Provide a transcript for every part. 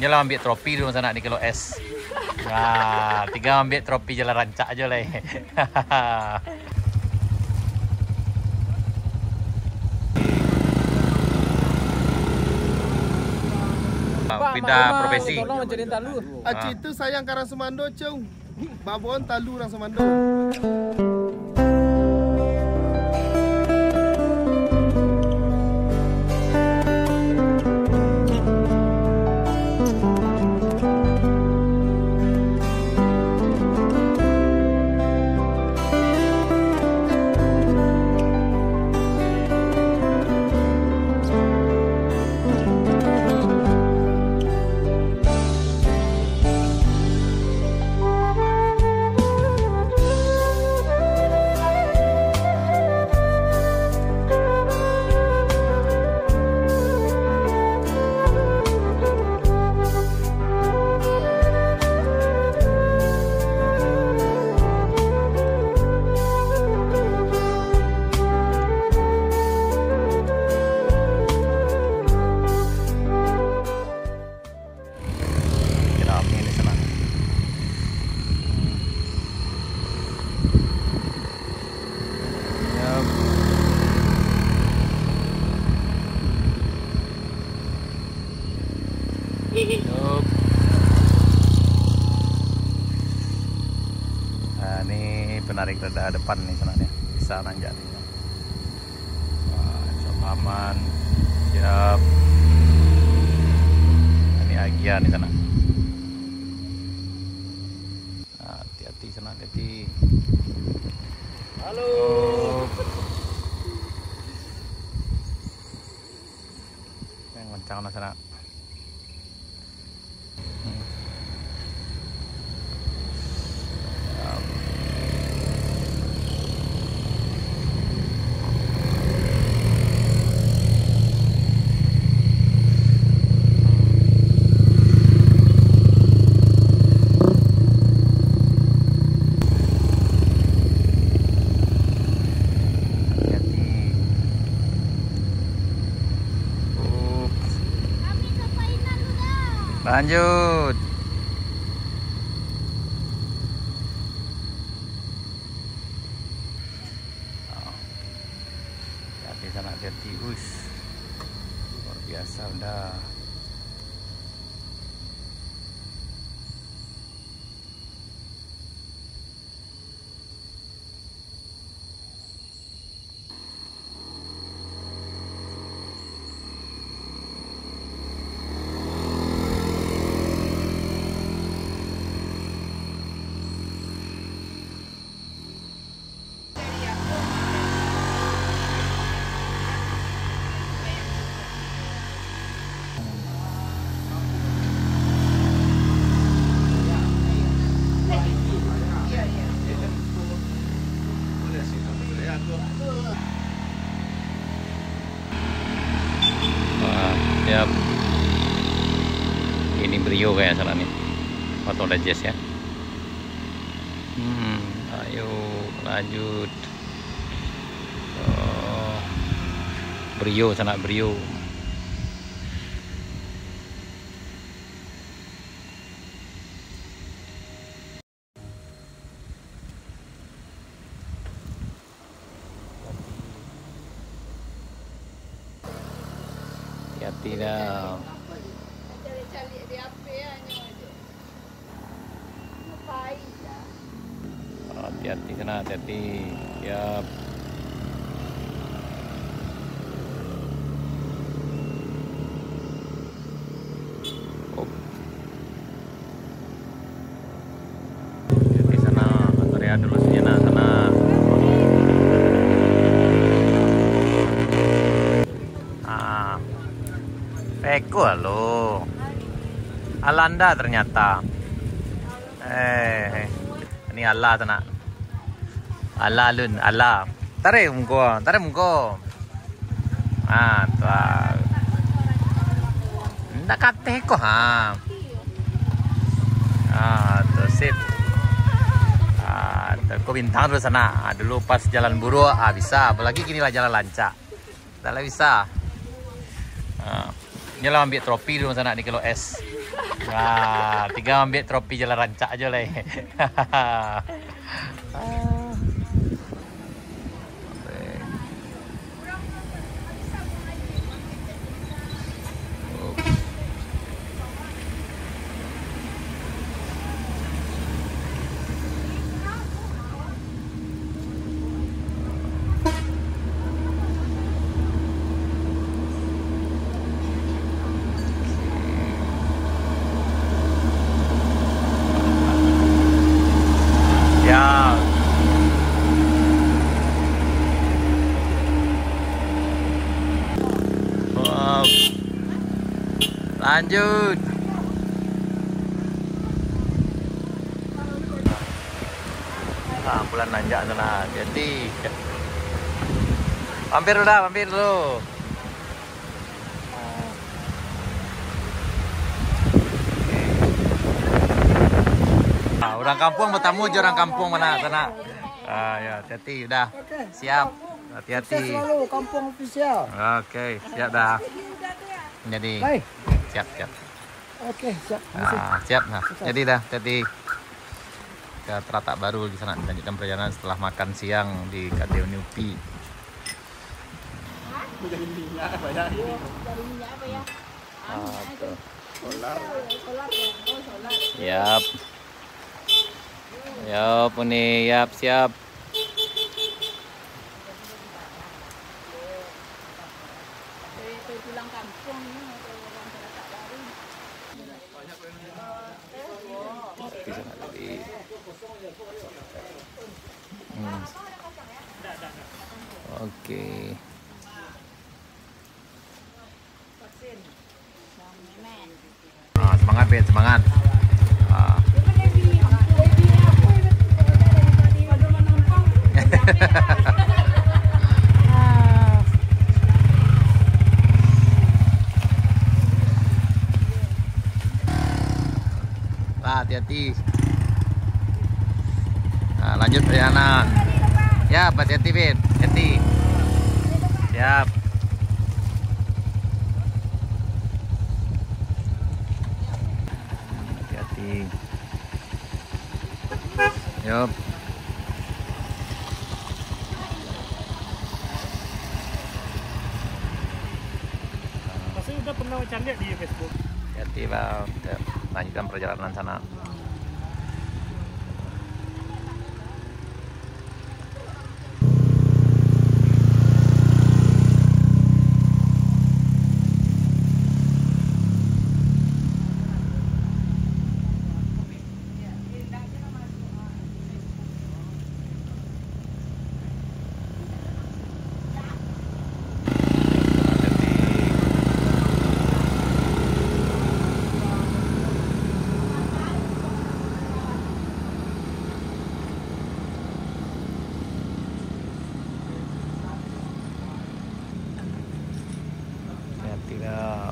Nyelam ambil trofi dulu sana di kilo S. Nah, tinggal ambil trofi jalan rancak aja lah. Pindah profesi. Tolong jadi talu. Acik itu sayang karang Semando, cung. Babon talu orang Semando. Nah, ini penarik roda depan nih sebenarnya, bisa nanjak nih. Wah, aman, siap. Ini Agia nih sana. Nah, hati-hati sana, hati-hati. Halo. Yang kencang na sana. Lanjut. Hati sana, hati-hati. Luar biasa udah. Siap. Ini Brio kayak salah nih. Foto Jazz ya. Ayo lanjut. Brio sana Brio. Hati-hati dah. Hati-hati sana, hati-hati. Siap. Hati-hati sana, area dulu senyana sana. Eko halo. Alanda ternyata. Ini Allah sana. Allah lun, Allah. Tarik mungko, tarik mungko. Tuh. Ndak kate ko ha. Tuh sip. Kau bintang dulu sana. Dulu pas jalan buruk, bisa. Apalagi gini lah jalan lancak. Tak lah bisa. Nyelam ambil trofi dulu sana di kilo S. Nah, tinggal ambil trofi jalan rancak aja lah. Ya. Wow. Lanjut. Bulan nanjak sana. Jadi mampir dulu. Orang kampung bertamu aja orang kampung mana sana. Ya, hati-hati udah. Siap. Hati-hati. Selalu kampung official. Oke, siap dah. Jadi Baik. siap. Oke, siap. Siap. Nah, jadi dah hati-hati. Ke Teratak Baru di sana lanjutkan perjalanan setelah makan siang di KTU Nupi. Siap. Yo, Puni, siap. Pulang kampung atau orang Teratak Baru. Di sana tadi. Oke. Semangat, Bet, semangat. Hati-hati. Nah, lanjut perjalanan. Ya, hati-hati, Bet. Hati. Siap. Hati-hati. Yup. Pasti udah pernah macam lihat di Facebook. Hati-hati, Bang. Lanjutkan perjalanan sana. Tidak.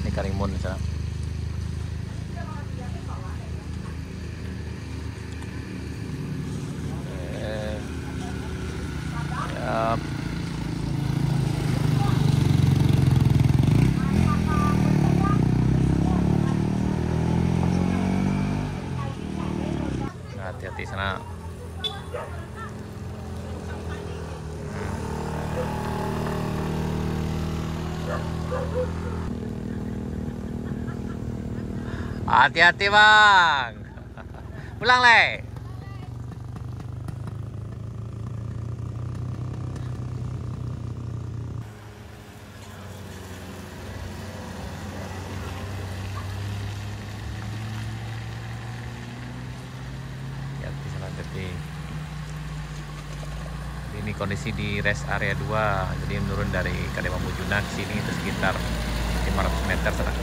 Ini Karimun sana. Siap. Hati-hati sana. Hati-hati, Bang. Pulang, Le. Ini kondisi di rest area 2, jadi menurun dari Kadema Mujuna ke sini itu sekitar 500 meter sana.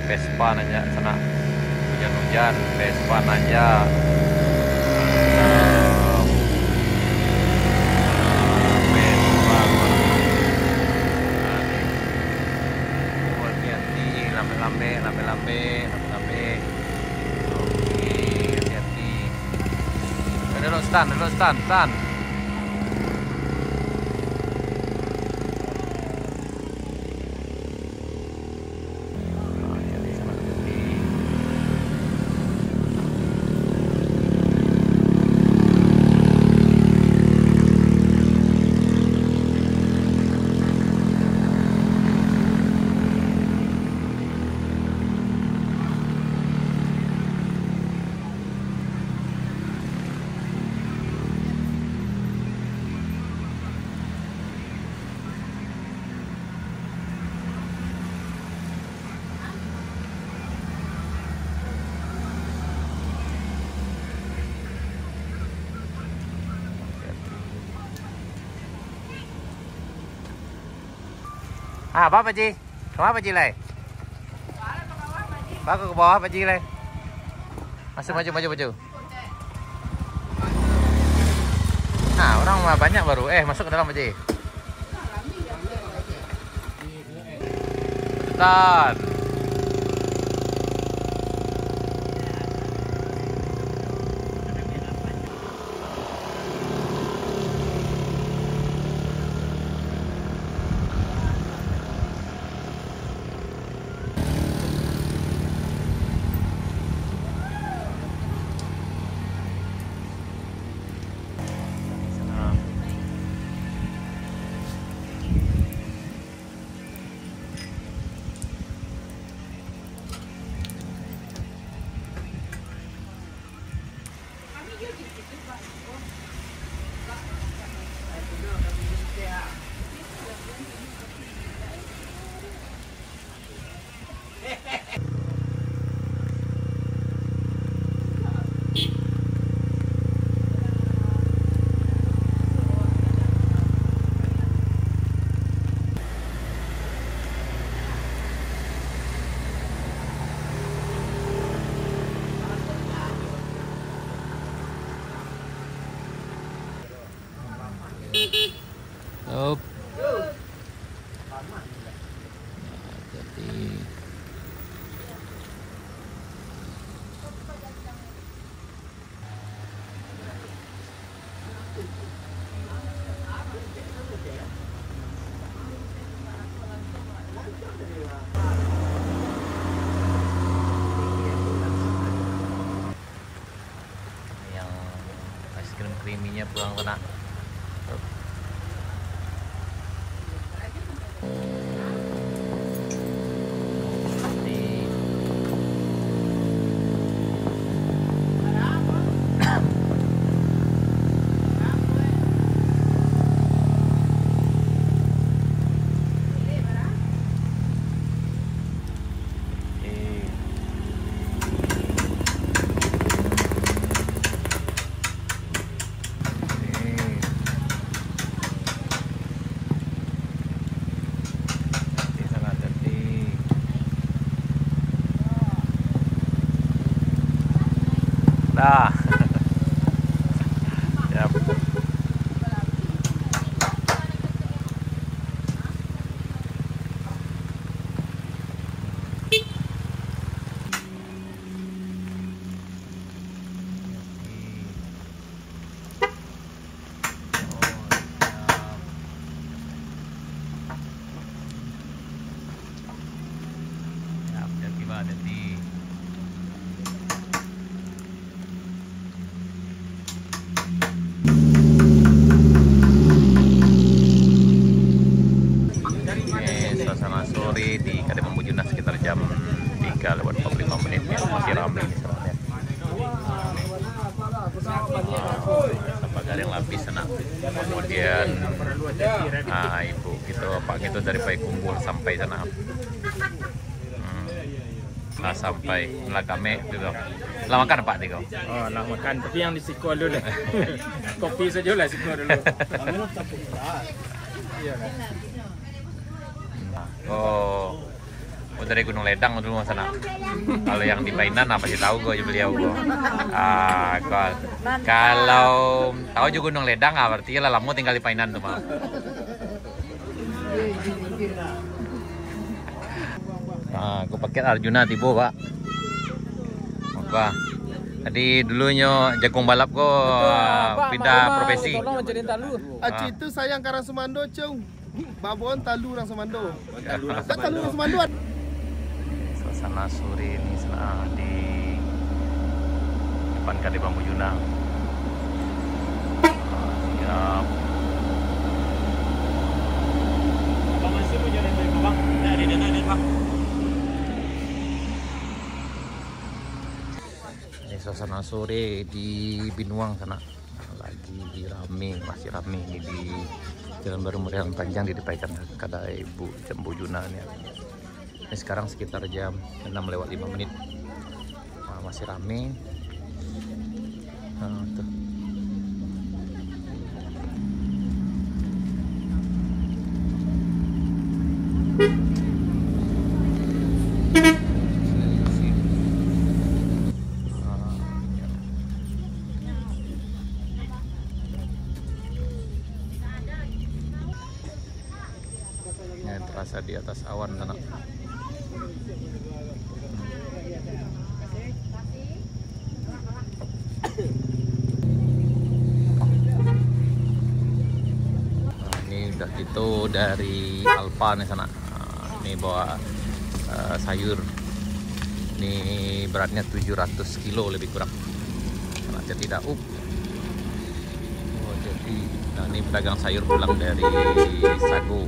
Vespa nanya sana hujan-hujan, Vespa nanya Vespa hati-hati, lambe-lambe oke, hati-hati dulu stand apa Pak Ji? Kemana Pak Ji leh? Pak ke bawah Pak Ji leh? Masuk maju. Nah orang mah banyak baru. Masuk ke dalam Pak Ji. Cepetan. Up. Jadi yang es krim creamy-nya pulang kena. Dah. Yap. Suasana sore di Kadimun Bujuna sekitar jam 3:45 menit ya, masih ramai ini sebenarnya. Pagar yang lapis sana. Kemudian ibu gitu, pak gitu dari Payakumbuh sampai sana. Lah sampai Lagame juga. Lah makan Pak Tiko? Oh, lah makan, tapi yang di Siko dulu deh. Kopi saja lah Siko dulu. Iya kan? Oh, dari Gunung Ledang dulu sana. Kalau yang di Painan apa sih tahu gue beliau gue. Kalau tahu juga Gunung Ledang berarti lah lamu tinggal di Painan tuh mah. Nah, aku pakai Arjuna tipe pak. Apa? Tadi dulunya jagung balap kok pindah profesi. Aci itu sayang Karang Semando, cung. Babon Talu Rang Semando. Talu Rang Semando. Suasana sore ini di depan Kade Bambu Juna. Siap. Abang masih mau jalan dari Bang? Dari Bang. Ini suasana sore di Binuang sana. Lagi rame, masih rame ini di Jalan Baru Meriang Panjang di depan Kade Bambu Juna nih. Ini sekarang sekitar jam 6:05. Nah, masih rame. Nah, tuh. Yang terasa di atas awan sana. Nah, ini udah gitu dari Alfa nih sana. Nah, ini bawa sayur. Ini beratnya 700 kilo lebih kurang. Nah, jadi daup. Oh, jadi nah ini pedagang sayur pulang dari Sago.